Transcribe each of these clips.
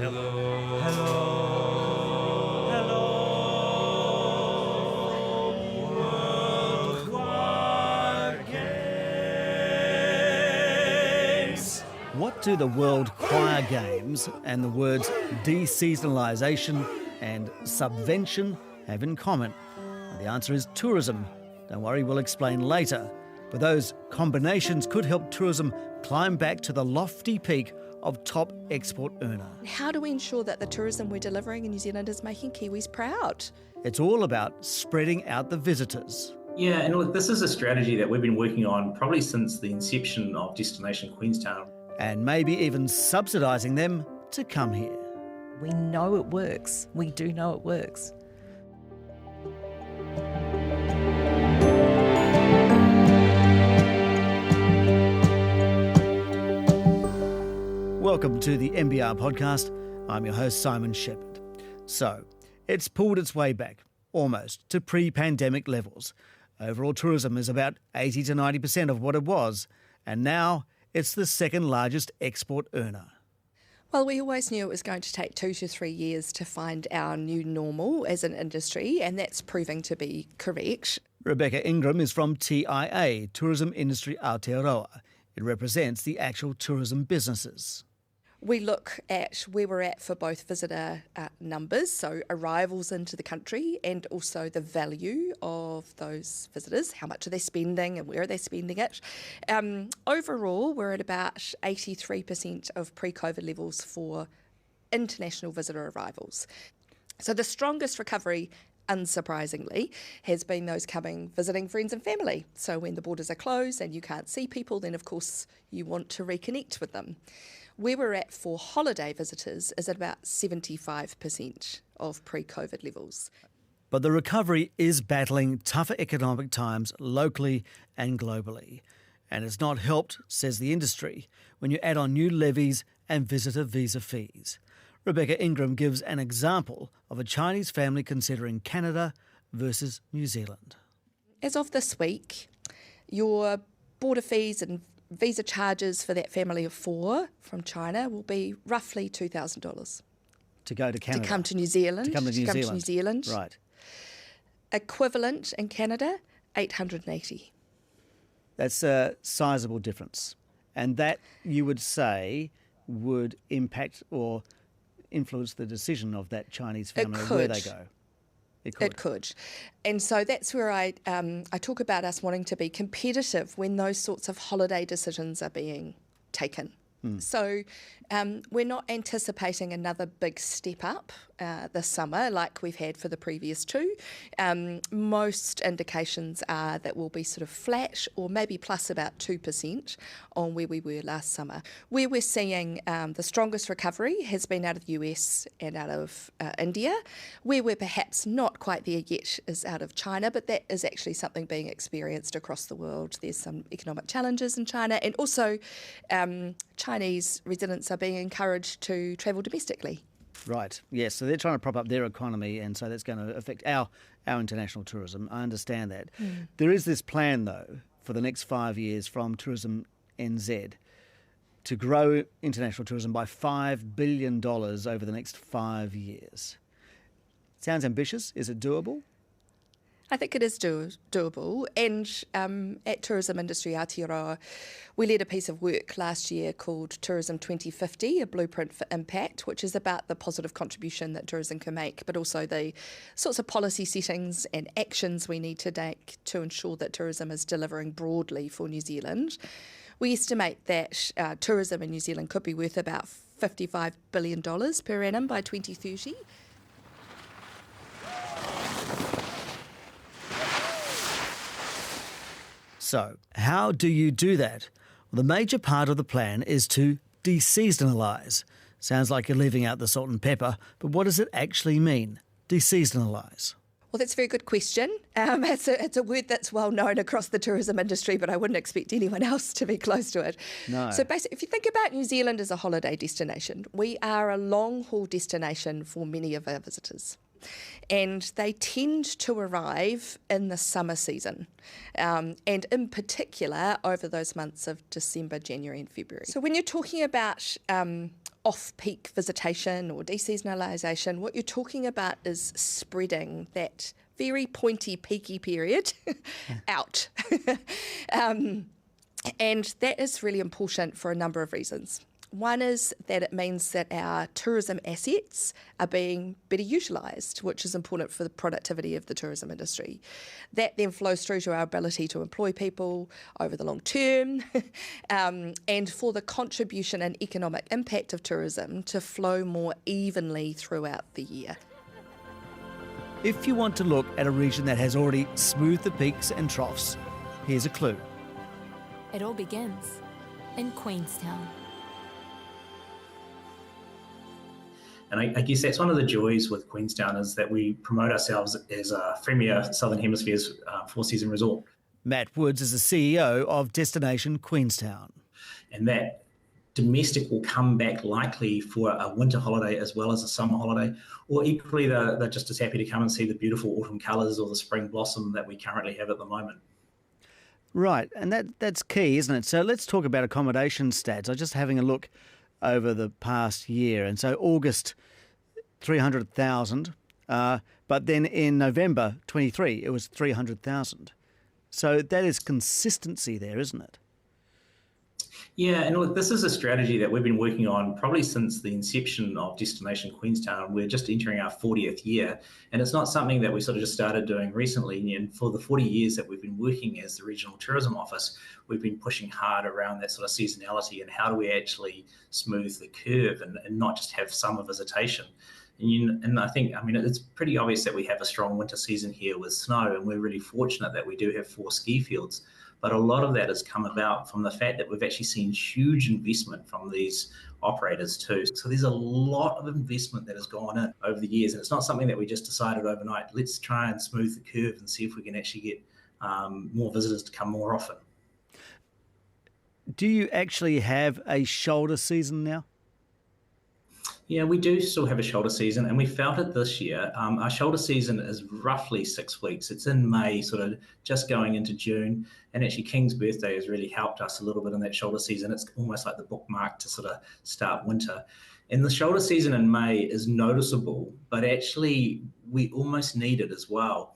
Hello. Hello. Hello. Worldwide Games. What do the World Choir Games and the words deseasonalisation and subvention have in common? The answer is tourism. Don't worry, we'll explain later. But those combinations could help tourism climb back to the lofty peak of top export earner. How do we ensure that the tourism we're delivering in New Zealand is making Kiwis proud? It's all about spreading out the visitors. Yeah, and look, this is a strategy that we've been working on probably since the inception of Destination Queenstown. And maybe even subsidising them to come here. We know it works. We do know it works. Welcome to the NBR Podcast. I'm your host, Simon Shepherd. So, it's pulled its way back, almost, to pre-pandemic levels. Overall tourism is about 80 to 90% of what it was, and now it's the second largest export earner. Well, we always knew it was going to take 2 to 3 years to find our new normal as an industry, and that's proving to be correct. Rebecca Ingram is from TIA, Tourism Industry Aotearoa. It represents the actual tourism businesses. We look at where we're at for both visitor numbers, so arrivals into the country, and also the value of those visitors, how much are they spending and where are they spending it. Overall, we're at about 83% of pre-COVID levels for international visitor arrivals. So the strongest recovery, unsurprisingly, has been those visiting friends and family. So when the borders are closed and you can't see people, then of course you want to reconnect with them. Where we're at for holiday visitors is at about 75% of pre-COVID levels. But the recovery is battling tougher economic times locally and globally. And it's not helped, says the industry, when you add on new levies and visitor visa fees. Rebecca Ingram gives an example of a Chinese family considering Canada versus New Zealand. As of this week, your border fees and visa charges for that family of 4 from China will be roughly $2,000. To go to Canada? To come to New Zealand. To come to New Zealand. Right. Equivalent in Canada, $880. That's a sizable difference. And that, you would say, would impact or influence the decision of that Chinese family where they go. It could. And so that's where I talk about us wanting to be competitive when those sorts of holiday decisions are being taken. So we're not anticipating another big step up this summer like we've had for the previous 2. Most indications are that we'll be sort of flat or maybe plus about 2% on where we were last summer. Where we're seeing the strongest recovery has been out of the US and out of India. Where we're perhaps not quite there yet is out of China, but that is actually something being experienced across the world. There's some economic challenges in China, and also Chinese residents are being encouraged to travel domestically. Right, yes. So they're trying to prop up their economy, and so that's going to affect our international tourism. I understand that. There is this plan, though, for the next 5 years from Tourism NZ to grow international tourism by $5 billion over the next 5 years. Sounds ambitious. Is it doable? I think it is doable, and at Tourism Industry Aotearoa, we led a piece of work last year called Tourism 2050, a blueprint for impact, which is about the positive contribution that tourism can make, but also the sorts of policy settings and actions we need to take to ensure that tourism is delivering broadly for New Zealand. We estimate that tourism in New Zealand could be worth about $55 billion per annum by 2030. So, how do you do that? Well, the major part of the plan is to deseasonalise. Sounds like you're leaving out the salt and pepper, but what does it actually mean, deseasonalise? Well, that's a very good question. It's a word that's well known across the tourism industry, but I wouldn't expect anyone else to be close to it. No. So basically, if you think about New Zealand as a holiday destination, we are a long-haul destination for many of our visitors. And they tend to arrive in the summer season, and in particular over those months of December, January and February. So when you're talking about off-peak visitation or deseasonalisation, what you're talking about is spreading that very pointy, peaky period out. And that is really important for a number of reasons. One is that it means that our tourism assets are being better utilised, which is important for the productivity of the tourism industry. That then flows through to our ability to employ people over the long term and for the contribution and economic impact of tourism to flow more evenly throughout the year. If you want to look at a region that has already smoothed the peaks and troughs, here's a clue. It all begins in Queenstown. And I guess that's one of the joys with Queenstown is that we promote ourselves as a premier Southern Hemisphere's four-season resort. Matt Woods is the CEO of Destination Queenstown. And that domestic will come back likely for a winter holiday as well as a summer holiday, or equally they're just as happy to come and see the beautiful autumn colours or the spring blossom that we currently have at the moment. Right, and that's key, isn't it? So let's talk about accommodation stats. I was just having a look over the past year, and so August, 300,000, but then in November 23, it was 300,000. So that is consistency there, isn't it? Yeah, and look, this is a strategy that we've been working on probably since the inception of Destination Queenstown. We're just entering our 40th year, and it's not something that we sort of just started doing recently. And for the 40 years that we've been working as the Regional Tourism Office, we've been pushing hard around that sort of seasonality and how do we actually smooth the curve and not just have summer visitation. And I think, it's pretty obvious that we have a strong winter season here with snow, and we're really fortunate that we do have 4 ski fields. But a lot of that has come about from the fact that we've actually seen huge investment from these operators too. So there's a lot of investment that has gone in over the years, and it's not something that we just decided overnight. Let's try and smooth the curve and see if we can actually get more visitors to come more often. Do you actually have a shoulder season now? Yeah, we do still have a shoulder season, and we felt it this year. Our shoulder season is roughly 6 weeks. It's in May, sort of just going into June, and actually King's birthday has really helped us a little bit in that shoulder season. It's almost like the bookmark to sort of start winter. And the shoulder season in May is noticeable, but actually we almost need it as well.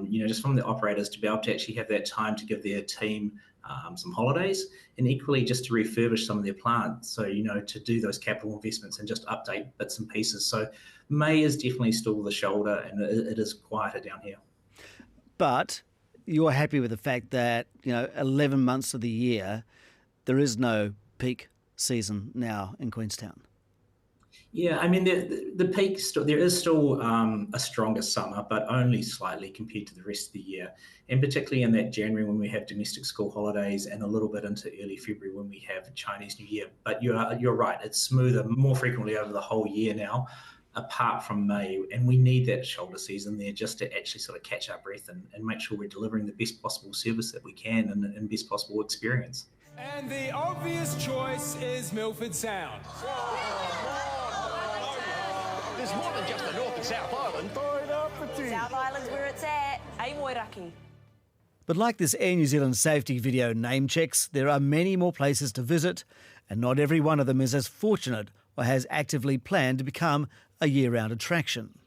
Just from the operators to be able to actually have that time to give their team some holidays, and equally just to refurbish some of their plants. So, to do those capital investments and just update bits and pieces. So May is definitely still the shoulder, and it is quieter down here. But you're happy with the fact that, 11 months of the year, there is no peak season now in Queenstown. Yeah, the peak, there is still a stronger summer, but only slightly compared to the rest of the year. And particularly in that January when we have domestic school holidays and a little bit into early February when we have Chinese New Year. But you're right, it's smoother more frequently over the whole year now, apart from May. And we need that shoulder season there just to actually sort of catch our breath and make sure we're delivering the best possible service that we can and best possible experience. And the obvious choice is Milford Sound. There's more than just the North and South Island. South Island's where it's at. Hey, Moiraki. But like this Air New Zealand safety video name checks, there are many more places to visit, and not every one of them is as fortunate or has actively planned to become a year-round attraction.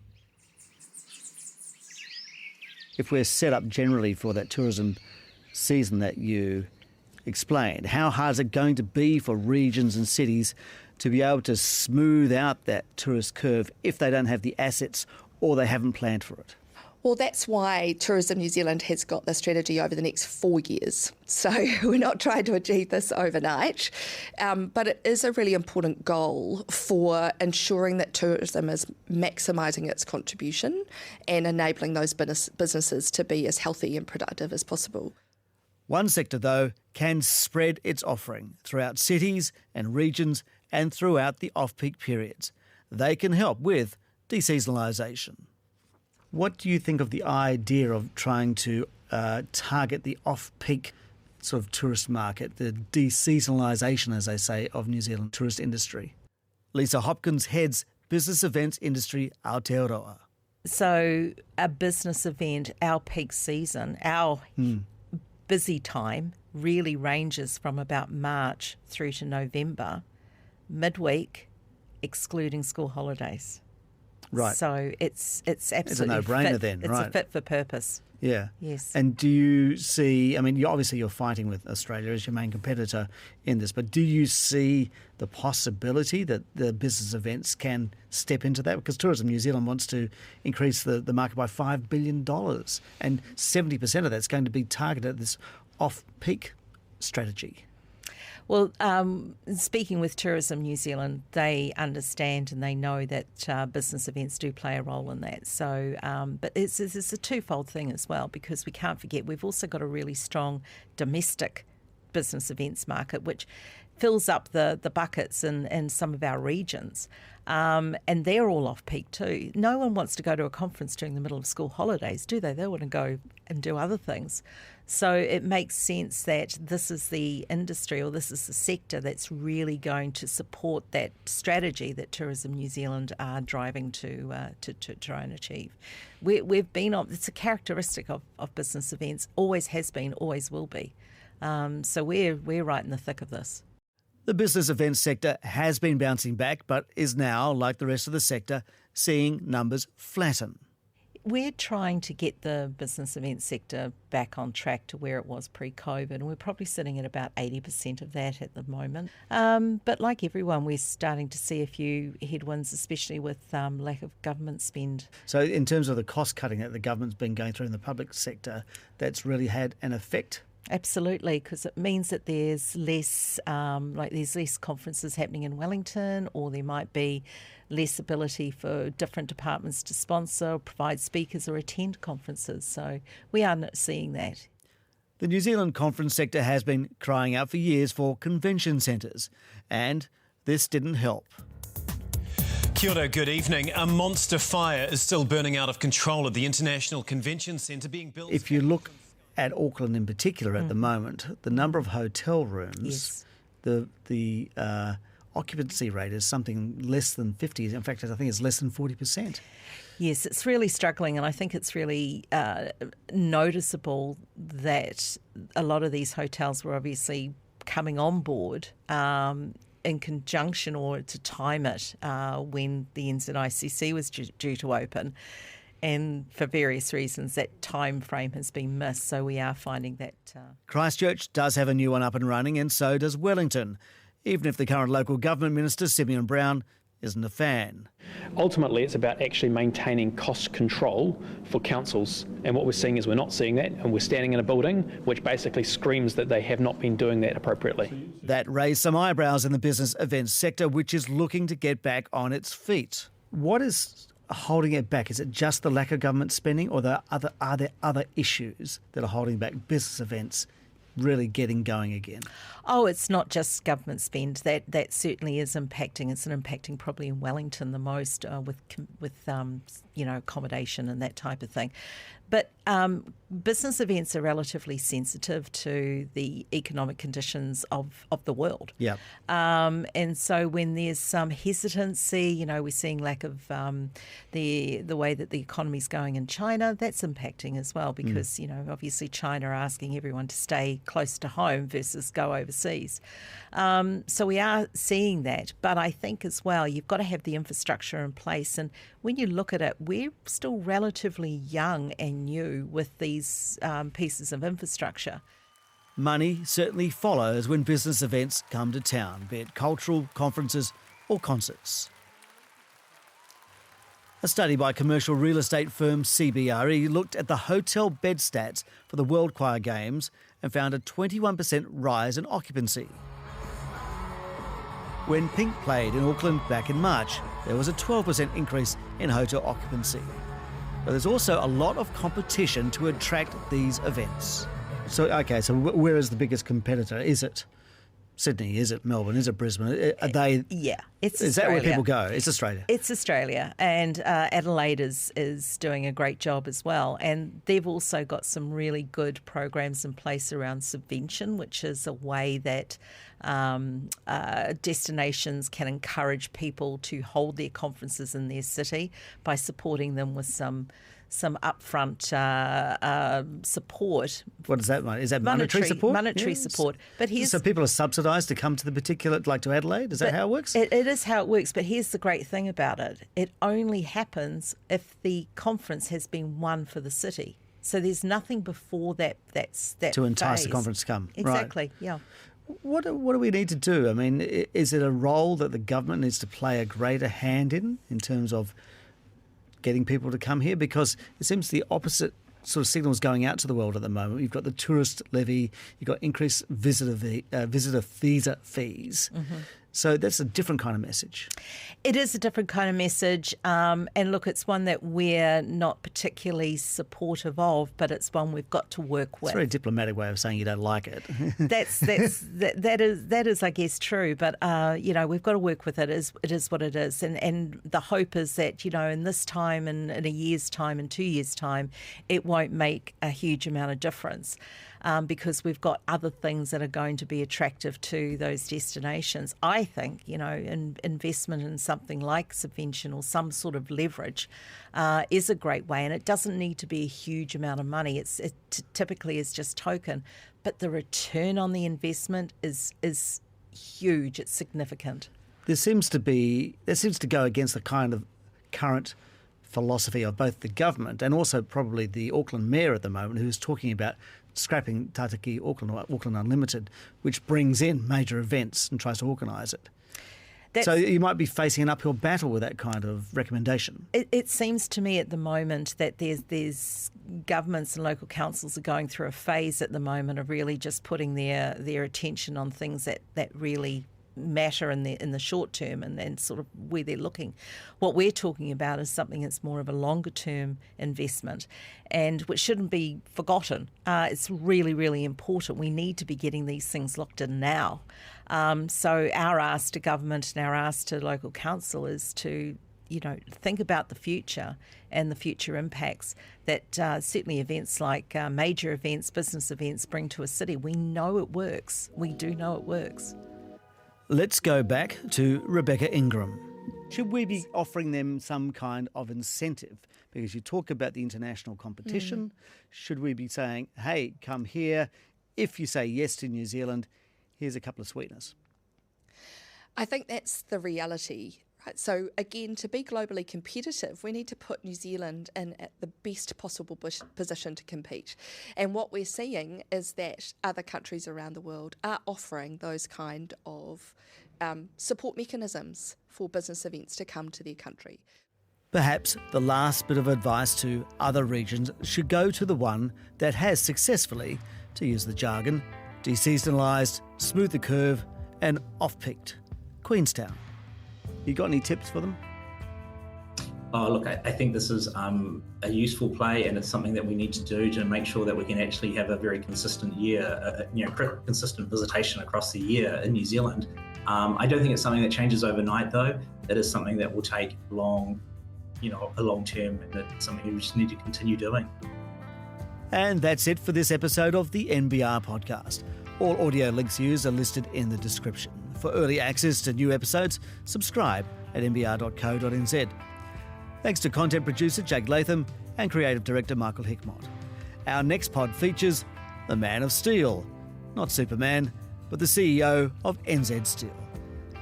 If we're set up generally for that tourism season that you explained, how hard is it going to be for regions and cities to be able to smooth out that tourist curve if they don't have the assets or they haven't planned for it? Well, that's why Tourism New Zealand has got the strategy over the next 4 years. So we're not trying to achieve this overnight, but it is a really important goal for ensuring that tourism is maximising its contribution and enabling those businesses to be as healthy and productive as possible. One sector, though, can spread its offering throughout cities and regions and throughout the off-peak periods. They can help with deseasonalisation. What do you think of the idea of trying to target the off-peak sort of tourist market, the deseasonalisation, as they say, of New Zealand tourist industry? Lisa Hopkins heads business events industry Aotearoa. So a business event, our peak season, our busy time really ranges from about March through to November. Midweek excluding school holidays. Right. So it's absolutely It's a no-brainer fit. then, It's right. a fit for purpose. Yeah. Yes. And do you see, I mean, you're fighting with Australia as your main competitor in this, but do you see the possibility that the business events can step into that? Because Tourism New Zealand wants to increase the market by $5 billion, and 70% of that's going to be targeted at this off-peak strategy. Well, speaking with Tourism New Zealand, they understand and they know that business events do play a role in that. So, but it's a twofold thing as well, because we can't forget we've also got a really strong domestic business events market, which fills up the buckets in some of our regions. And they're all off-peak too. No one wants to go to a conference during the middle of school holidays, do they? They want to go and do other things. So it makes sense that this is the industry, or this is the sector that's really going to support that strategy that Tourism New Zealand are driving to try and achieve. We've been on, it's a characteristic of business events, always has been, always will be. So we're right in the thick of this. The business events sector has been bouncing back, but is now, like the rest of the sector, seeing numbers flatten. We're trying to get the business event sector back on track to where it was pre-COVID, and we're probably sitting at about 80% of that at the moment. But like everyone, we're starting to see a few headwinds, especially with lack of government spend. So in terms of the cost cutting that the government's been going through in the public sector, that's really had an effect? Absolutely, because it means that there's less conferences happening in Wellington, or there might be less ability for different departments to sponsor, provide speakers, or attend conferences. So we are seeing that. The New Zealand conference sector has been crying out for years for convention centres, and this didn't help. Kia ora, good evening. A monster fire is still burning out of control at the International Convention Centre being built. If you look at Auckland in particular at the moment, the number of hotel rooms, Yes. the occupancy rate is something less than 50. In fact, I think it's less than 40%. Yes, it's really struggling, and I think it's really noticeable that a lot of these hotels were obviously coming on board in conjunction, or to time it, when the NZICC was due to open. And for various reasons, that time frame has been missed. So we are finding that... Christchurch does have a new one up and running, and so does Wellington, even if the current local government minister, Simeon Brown, isn't a fan. Ultimately, it's about actually maintaining cost control for councils. And what we're seeing is we're not seeing that, and we're standing in a building which basically screams that they have not been doing that appropriately. That raised some eyebrows in the business events sector, which is looking to get back on its feet. What is holding it back? Is it just the lack of government spending, or are there other issues that are holding back business events really getting going again? Oh, it's not just government spend. That certainly is impacting. It's impacting probably in Wellington the most with accommodation and that type of thing. But business events are relatively sensitive to the economic conditions of the world. Yeah. And so when there's some hesitancy, we're seeing lack of the way that the economy's going in China, that's impacting as well, because, obviously China are asking everyone to stay close to home versus go overseas. So we are seeing that. But I think as well, you've got to have the infrastructure in place. And when you look at it, we're still relatively young and new with these pieces of infrastructure. Money certainly follows when business events come to town, be it cultural, conferences or concerts. A study by commercial real estate firm CBRE looked at the hotel bed stats for the World Choir Games and found a 21% rise in occupancy. When Pink played in Auckland back in March, there was a 12% increase in hotel occupancy. But there's also a lot of competition to attract these events. So where is the biggest competitor? Is it Sydney? Is it Melbourne? Is it Brisbane? Are they? Yeah, it's Australia. Is that where people go? It's Australia. It's Australia, and Adelaide is doing a great job as well. And they've also got some really good programs in place around subvention, which is a way that destinations can encourage people to hold their conferences in their city by supporting them with some upfront support. What does that mean? Is that monetary support? Monetary support. But so people are subsidised to come to the particular, like to Adelaide? Is that how it works? It is how it works, but here's the great thing about it. It only happens if the conference has been won for the city. So there's nothing before that to entice phase. the conference to come. Exactly, right. yeah. What do we need to do? I mean, is it a role that the government needs to play a greater hand in terms of getting people to come here? Because it seems the opposite sort of signals going out to the world at the moment. You've got the tourist levy, you've got increased visitor visa fees. Mm-hmm. So that's a different kind of message. It is a different kind of message. And look, it's one that we're not particularly supportive of, but it's one we've got to work with. It's a very diplomatic way of saying you don't like it. That is, I guess, true. But, we've got to work with it. It is what it is. And the hope is that, in this time and in a year's time and 2 years' time, it won't make a huge amount of difference. Because we've got other things that are going to be attractive to those destinations. I think, investment in something like subvention or some sort of leverage is a great way, and it doesn't need to be a huge amount of money. It typically is just token, but the return on the investment is huge. It's significant. That seems to go against the kind of current philosophy of both the government and also probably the Auckland Mayor at the moment, who's talking about scrapping Tātaki Auckland or Auckland Unlimited, which brings in major events and tries to organise it. So you might be facing an uphill battle with that kind of recommendation. It seems to me at the moment that there's governments and local councils are going through a phase at the moment of really just putting their attention on things that really matter in the short term and then sort of where they're looking. What we're talking about is something that's more of a longer term investment and which shouldn't be forgotten. It's really, really important. We need to be getting these things locked in now. So our ask to government and our ask to local council is to think about the future and the future impacts that certainly events like major events, business events bring to a city. We know it works. We do know it works. Let's go back to Rebecca Ingram. Should we be offering them some kind of incentive? Because you talk about the international competition. Should we be saying, hey, come here. If you say yes to New Zealand, here's a couple of sweeteners? I think that's the reality. Right? So again, to be globally competitive, we need to put New Zealand in at the best possible position to compete. And what we're seeing is that other countries around the world are offering those kind of support mechanisms for business events to come to their country. Perhaps the last bit of advice to other regions should go to the one that has successfully, to use the jargon, deseasonalised, smoothed the curve and off-peaked, Queenstown. You got any tips for them? Oh, look, I think this is a useful play, and it's something that we need to do to make sure that we can actually have a very consistent year, consistent visitation across the year in New Zealand. I don't think it's something that changes overnight, though. It is something that will take a long term, and it's something we just need to continue doing. And that's it for this episode of the NBR Podcast. All audio links used are listed in the description. For early access to new episodes, subscribe at nbr.co.nz. Thanks to content producer Jake Latham and creative director Michael Hickmott. Our next pod features the Man of Steel, not Superman, but the CEO of NZ Steel.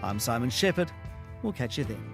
I'm Simon Shepherd. We'll catch you then.